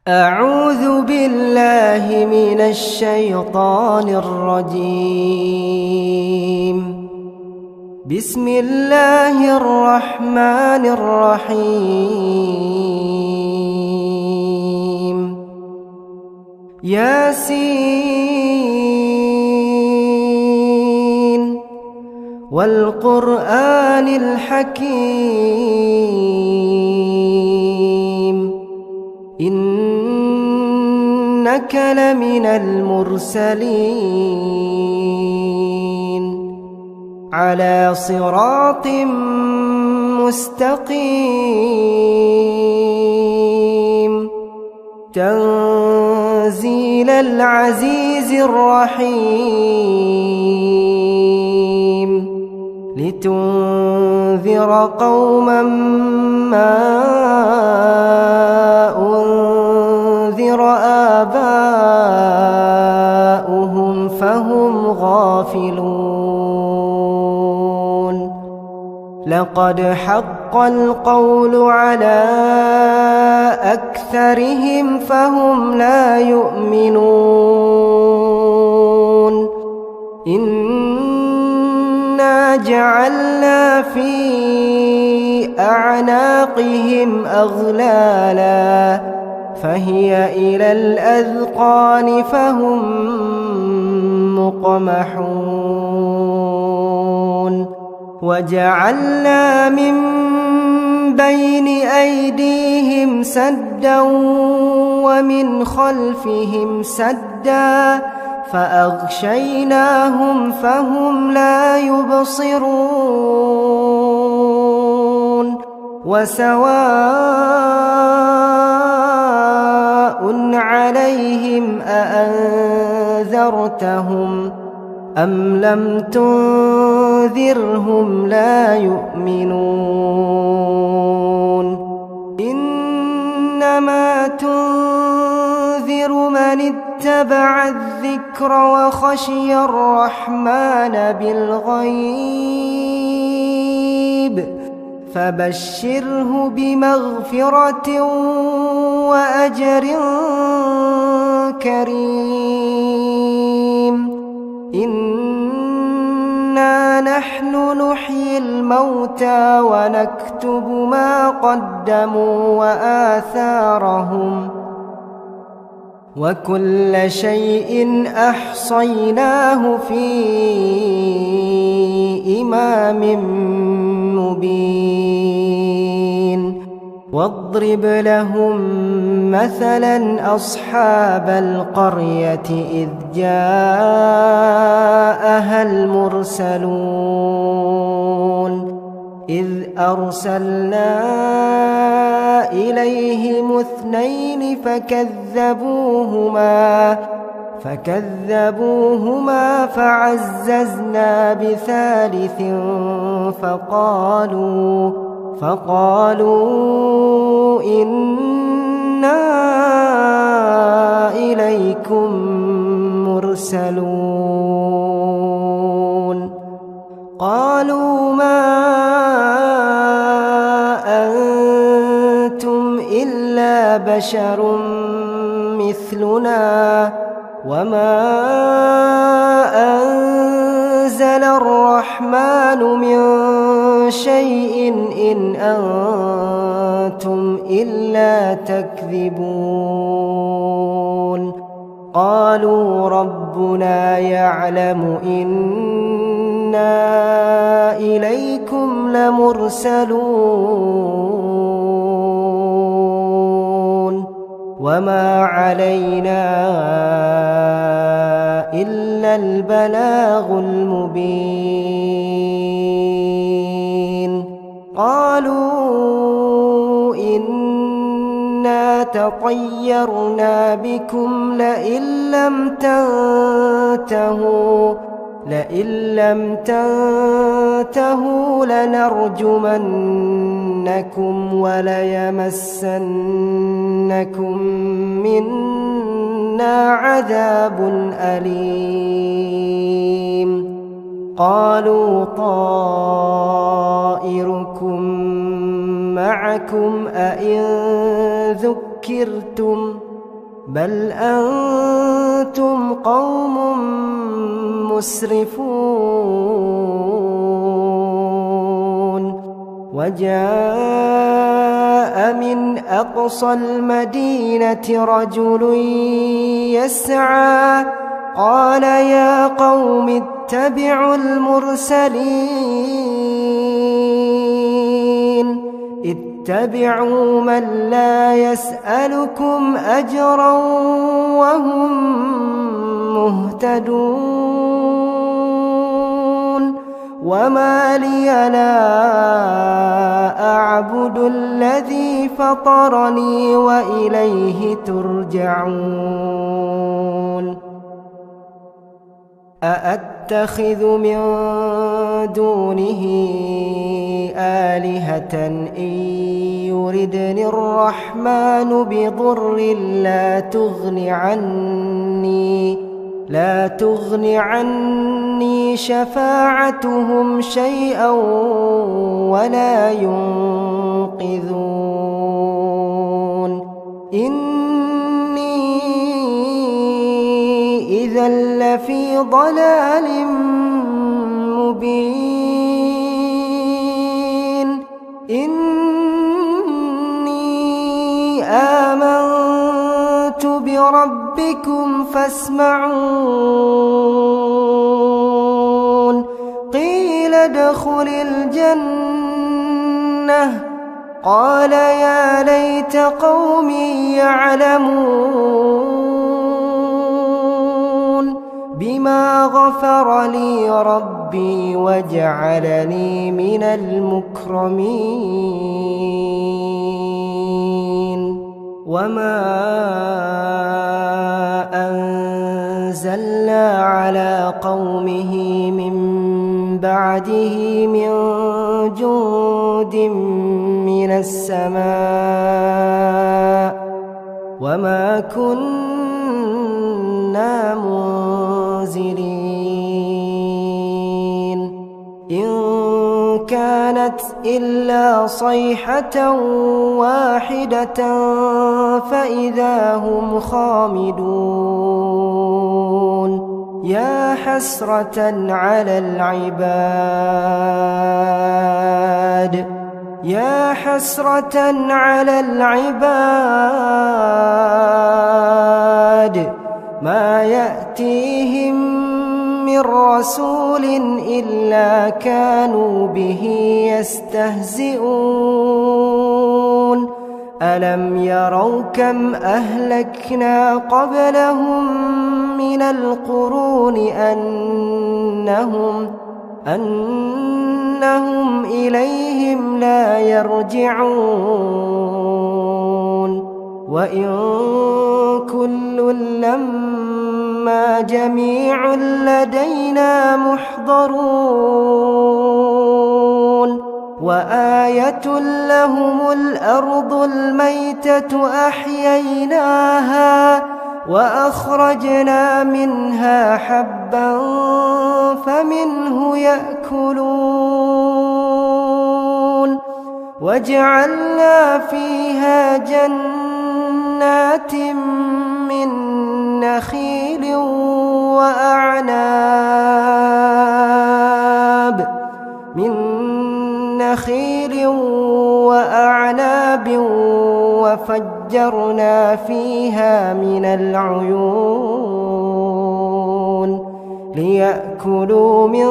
أعوذ بالله من الشيطان الرجيم. بسم الله الرحمن الرحيم. ياسين والقرآن الحكيم إنك لمن المرسلين على صراط مستقيم تنزيل العزيز الرحيم لتنذر قوما ما أنذر آباؤهم فهم غافلون. لقد حق القول على أكثرهم فهم لا يؤمنون. إنا جعلنا في أعناقهم أغلالا فهي إلى الأذقان فهم مقمحون. وجعلنا من بين أيديهم سدا ومن خلفهم سدا فأغشيناهم فهم لا يبصرون. وسواء عليهم أأنذرتهم أم لم تنذرهم لا يؤمنون. إنما تنذر من اتبع الذكر وخشي الرحمن بالغيب فبشره بمغفرة وأجر كريم. إنا نحن نحيي الموتى ونكتب ما قدموا وآثارهم وكل شيء أحصيناه في إمام مبين. واضرب لهم مثلا أصحاب القرية إذ جاءها المرسلون إذ أرسلنا إليهم اثنين فكذبوهما فعززنا بثالث فقالوا إنا إليكم مرسلون. قالوا ما أنتم إلا بشر مثلنا وما أنزل الرحمن من شيء إن أنتم إلا تكذبون. قالوا ربنا يعلم إنا إليكم لمرسلون وما علينا إلا البلاغ المبين. قالوا إنا تطيرنا بكم لئن لم تنتهوا لنرجمنكم وليمسنكم منا عذاب أليم. قالوا طائركم معكم أئن ذكرتم بل أنتم قوم مسرفون وجاء من أقصى المدينة رجل يسعى قال يا قوم اتبعوا المرسلين اتبعوا من لا يسألكم أجرا وهم مهتدون وما لي لا أعبد الذي فطرني وإليه ترجعون أأتخذ من دونه آلهة إن يردني الرحمن بضر لا تغن عني شفاعتهم شيئا ولا ينقذون إني إذا لفي ضلال مبين إني آمنت بربكم فاسمعون قيل ادخل الجنة قال يا ليت قومي يعلمون بما غفر لي ربي وجعلني من المكرمين وما أنزلنا على قومه من بعده من جند من السماء وما كنا منزلين إن كانت إلا صيحة واحدة فإذا هم خامدون يا حسرة على العباد ما يأتيهم من رسول إلا كانوا به يستهزئون ألم يروا كم أهلكنا قبلهم من القرون أنهم إليهم لا يرجعون وإن كل لما جميع لدينا محضرون وآية لهم الأرض الميتة أحييناها وأخرجنا منها حبا فمنه يأكلون وجعلنا فيها جنات من نخيل وأعناب وفجرنا فيها من العيون ليأكلوا من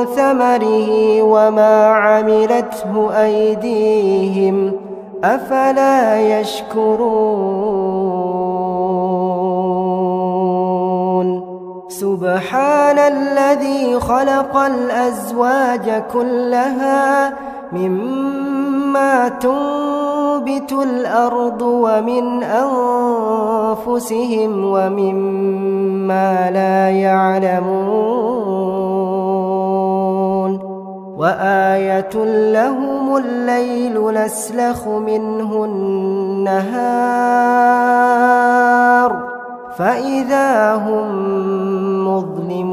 ثمره وما عملته أيديهم أفلا يشكرون سبحان الذي خلق الأزواج كلها مما تنبت الأرض ومن أنفسهم ومما لا يعلمون وآية لهم الليل نسلخ منه النهار فإذا هم مظلمون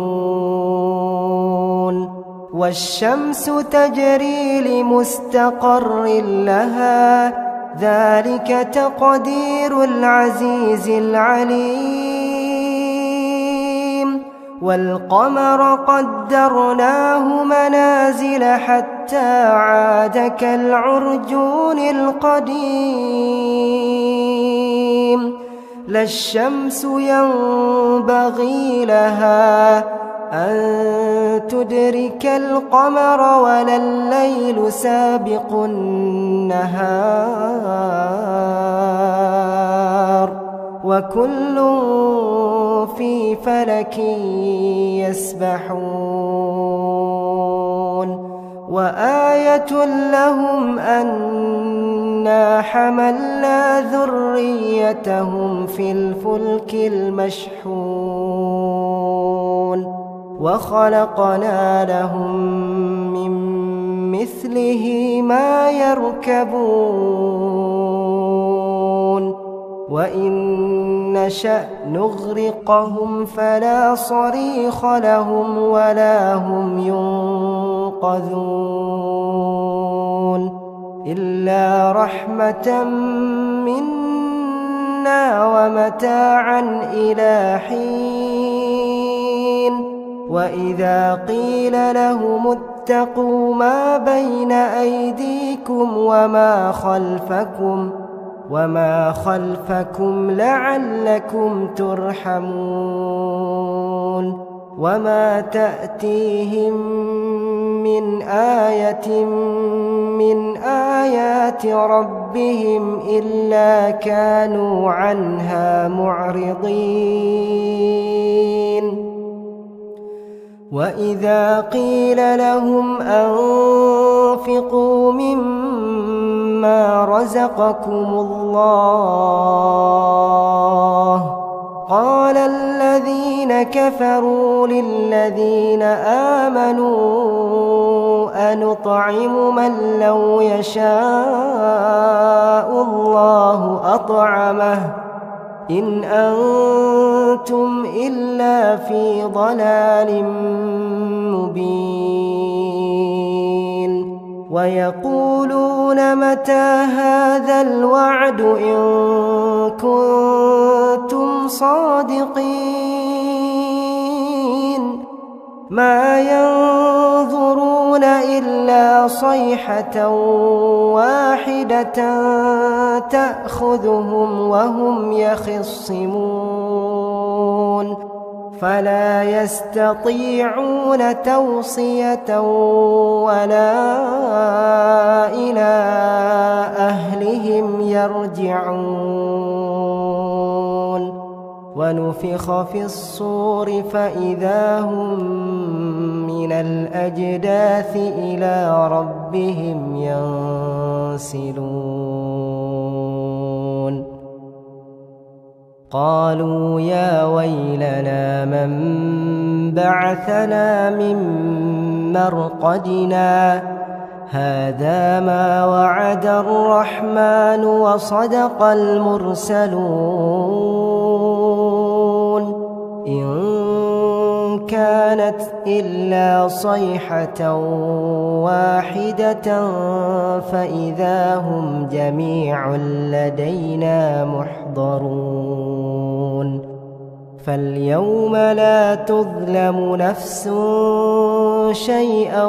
والشمس تجري لمستقر لها ذلك تقدير العزيز العليم والقمر قدرناه منازل حتى عاد كالعرجون القديم لا الشمس ينبغي لها أن تدرك القمر ولا الليل سابق النهار وكل في فلك يسبحون وآية لهم أنا حملنا ذريتهم في الفلك المشحون وخلقنا لهم من مثله ما يركبون وإن نشأ نغرقهم فلا صريخ لهم ولا هم ينقذون إلا رحمة منا ومتاعا إلى حين وإذا قيل لهم اتقوا ما بين أيديكم وما خلفكم لعلكم ترحمون وما تأتيهم من آية من آيات ربهم إلا كانوا عنها معرضين وإذا قيل لهم أنفقوا مما رزقكم الله قال الذين كفروا للذين آمنوا أنطعم من لو يشاء الله أطعمه إن أنتم إلا في ضلال مبين ويقولون متى هذا الوعد إن كنتم صادقين ما ينظرون إلا صيحة واحدة تأخذهم وهم يخصمون فلا يستطيعون توصية ولا إلى أهلهم يرجعون ونفخ في الصور فإذا هم من الأجداث إلى ربهم ينسلون قالوا يا ويلنا من بعثنا من مرقدنا هذا ما وعد الرحمن وصدق المرسلون إن كانت إلا صيحة واحدة فإذا هم جميع لدينا محضرون فاليوم لا تظلم نفس شيئا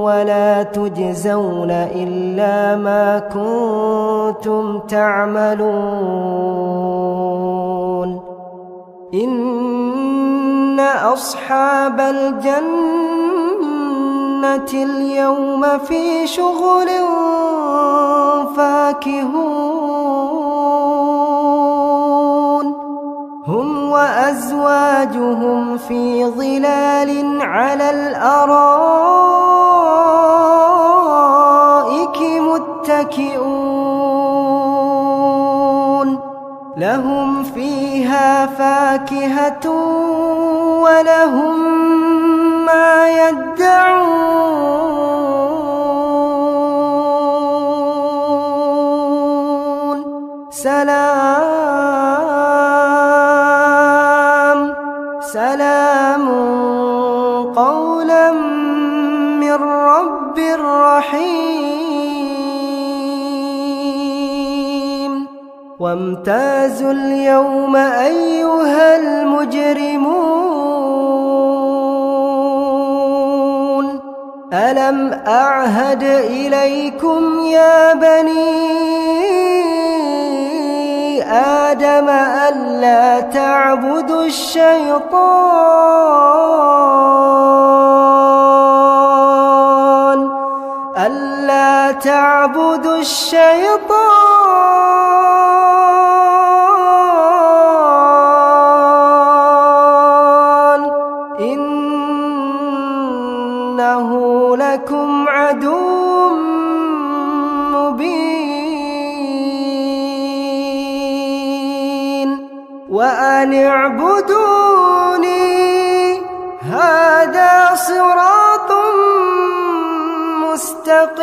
ولا تجزون إلا ما كنتم تعملون إن أصحاب الجنة اليوم في شغل فاكهون هم وأزواجهم في ظلال على الأرائك متكئون لهم فيها فاكهة ولهم ما يدعون سلام قولا من رب رحيم وامتازوا اليوم أيها المجرمون ألم أعهد إليكم يا بني آدم ألا تعبدوا الشيطان إنه لكم عدو مبين وأن اعبدوني هذا صراط مستقيم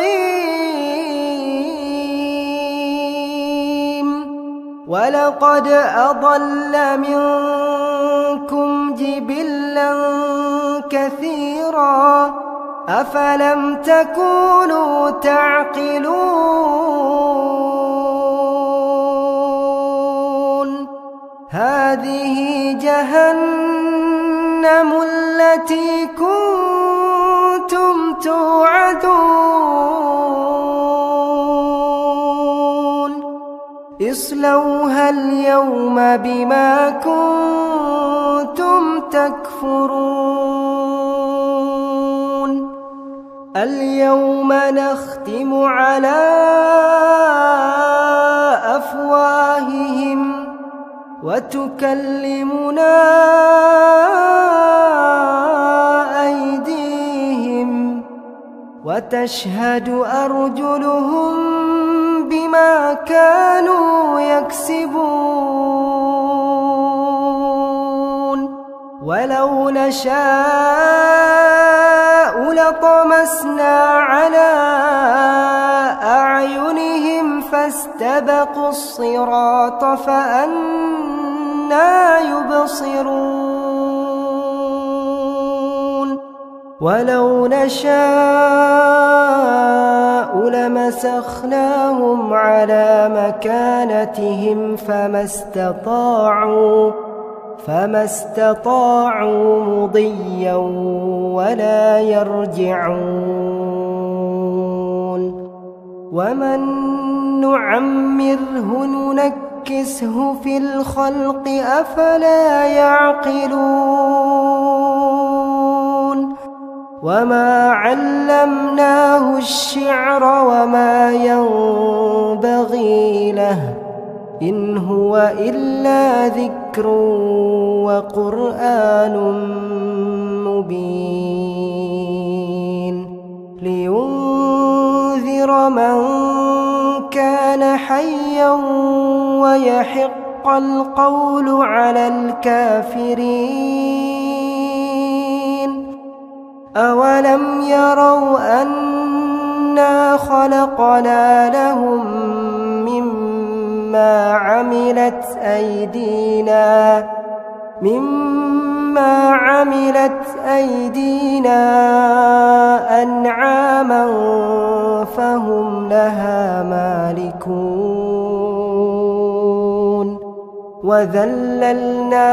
ولقد أضل منكم جبلا كثيرا أفلم تكونوا تعقلون هذه جهنم التي كنتم توعدون اصلوها اليوم بما كنتم تكفرون اليوم نختم على أفواههم وتكلمنا أيديهم وتشهد أرجلهم بما كانوا يكسبون ولو نشاء لطمسنا على أعينهم فاستبقوا الصراط فأنى يبصرون ولو نشاء لمسخناهم على مكانتهم فما استطاعوا مضيا ولا يرجعون ومن نعمره ننكسه في الخلق أفلا يعقلون وما علمناه الشعر وما ينبغي له إن هو إلا ذكر وقرآن مبين لينذر من كان حيا ويحق القول على الكافرين أولم يروا أنا خلقنا لهم مما عملت أيدينا أنعاما فهم لها مالكون وذللناها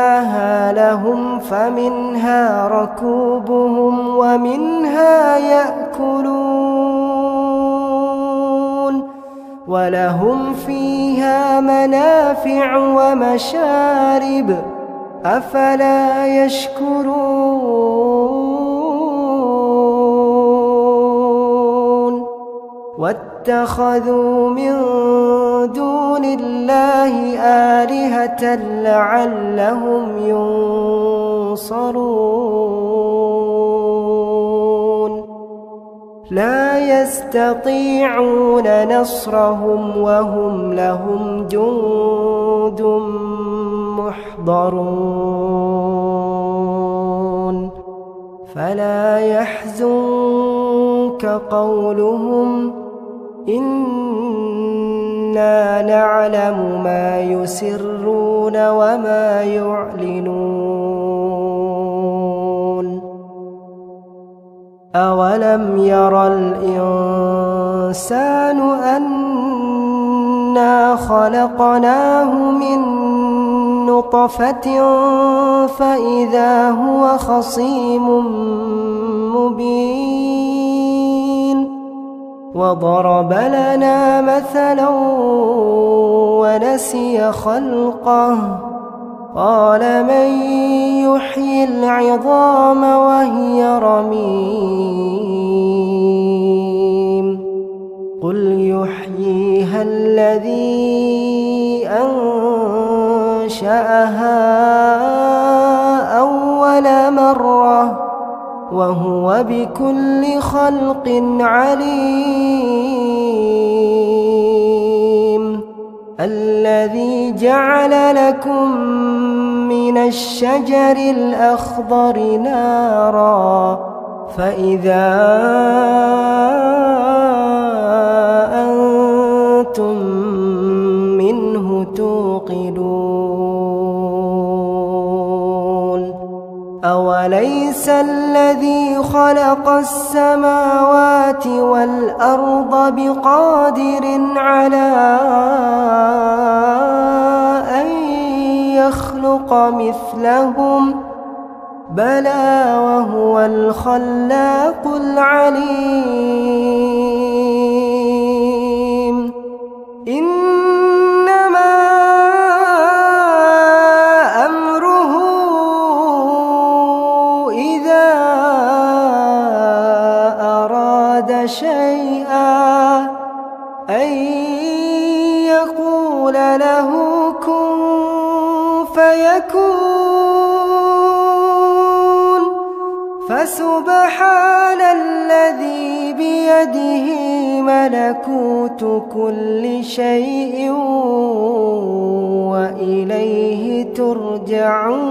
لهم فمنها ركوبهم ومنها يأكلون ولهم فيها منافع ومشارب أفلا يشكرون واتخذوا من دون الله آلهة لعلهم ينصرون لا يستطيعون نصرهم وهم لهم جند محضرون فلا يحزنك قولهم إنا نعلم ما يسرون وما يعلنون أولم ير الإنسان أنا إنا خلقناه من نطفة فإذا هو خصيم مبين وضرب لنا مثلا ونسي خلقه قال من يحيي العظام وهي رميم قل يحييها الذي أنشأها أول مرة وهو بكل خلق عليم الذي جعل لكم من الشجر الأخضر نارا فإذا أنتم منه توقدون أوليس الذي خلق السماوات والأرض بقادر على أن يخلق مثلهم بلى وهو الخلاق العليم إنما أمره إذا أراد شيئا أن يقول له كن فيكون فسبحان الذي بيده ملكوت كل شيء وإليه ترجعون.